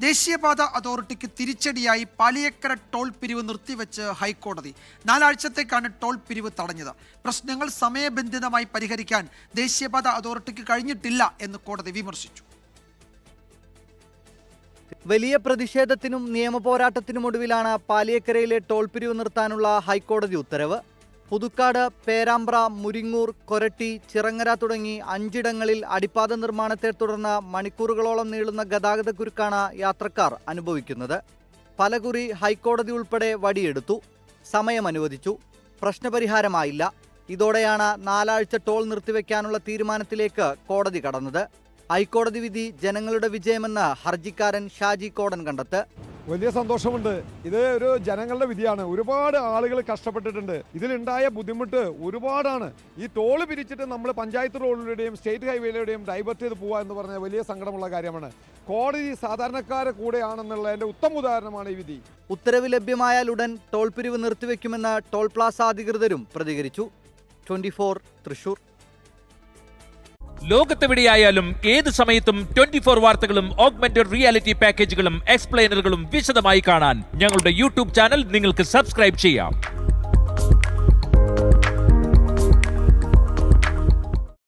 ദേശീയപാത അതോറിറ്റിക്ക് തിരിച്ചടിയായി പാലിയേക്കര ടോൾ പിരിവ് നിർത്തിവെച്ച് ഹൈക്കോടതി. 4 ആഴ്ചത്തേക്കാണ് ടോൾ പിരിവ് തടഞ്ഞത്. പ്രശ്നങ്ങൾ സമയബന്ധിതമായി പരിഹരിക്കാൻ ദേശീയപാത അതോറിറ്റിക്ക് കഴിഞ്ഞിട്ടില്ല എന്ന് കോടതി വിമർശിച്ചു. വലിയ പ്രതിഷേധത്തിനും നിയമപോരാട്ടത്തിനുമൊടുവിലാണ് പാലിയേക്കരയിലെ ടോൾ പിരിവ് നിർത്താനുള്ള ഹൈക്കോടതി ഉത്തരവ്. പുതുക്കാട്, പേരാമ്പ്ര, മുരിങ്ങൂർ, കൊരട്ടി, ചിറങ്ങര തുടങ്ങി 5 ഇടങ്ങളിൽ അടിപ്പാത നിർമ്മാണത്തെ തുടർന്ന് മണിക്കൂറുകളോളം നീളുന്ന ഗതാഗതക്കുരുക്കാണ് യാത്രക്കാർ അനുഭവിക്കുന്നത്. പലകുറി ഹൈക്കോടതി ഉൾപ്പെടെ വടിയെടുത്തു, സമയം അനുവദിച്ചു, പ്രശ്നപരിഹാരമായില്ല. ഇതോടെയാണ് 4 ആഴ്ച ടോൾ നിർത്തിവെക്കാനുള്ള തീരുമാനത്തിലേക്ക് കോടതി കടന്നത്. ഹൈക്കോടതി വിധി ജനങ്ങളുടെ വിജയമെന്ന് ഹർജിക്കാരൻ ഷാജി കോടൻകണ്ടത്ത്. വലിയ സന്തോഷമുണ്ട്. ഇത് ഒരു ജനങ്ങളുടെ വിധിയാണ്. ഒരുപാട് ആളുകൾ കഷ്ടപ്പെട്ടിട്ടുണ്ട്. ഇതിലുണ്ടായ ബുദ്ധിമുട്ട് ഒരുപാടാണ്. ഈ ടോള് പിരിച്ചിട്ട് നമ്മൾ പഞ്ചായത്ത് റോഡിലൂടെയും സ്റ്റേറ്റ് ഹൈവേയിലൂടെയും ഡൈവേർട്ട് ചെയ്ത് പോവുക എന്ന് പറഞ്ഞാൽ വലിയ സങ്കടമുള്ള കാര്യമാണ്. കോടതി സാധാരണക്കാരെ കൂടെയാണെന്നുള്ളതിൻ്റെ ഉത്തമ ഉദാഹരണമാണ് ഈ വിധി. ഉത്തരവ് ലഭ്യമായാൽ ഉടൻ ടോൾ പിരിവ് നിർത്തിവെക്കുമെന്ന് ടോൾ പ്ലാസ അധികൃതരും പ്രതികരിച്ചു. 24 തൃശൂർ. ലോകത്തെവിടെയായാലും ഏത് സമയത്തും 24 വാർത്തകളും ഓഗ്മെന്റഡ് റിയാലിറ്റി പാക്കേജുകളും എക്സ്പ്ലെയിനറുകളും വിശദമായി കാണാൻ ഞങ്ങളുടെ യൂട്യൂബ് ചാനൽ നിങ്ങൾക്ക് സബ്സ്ക്രൈബ് ചെയ്യാം.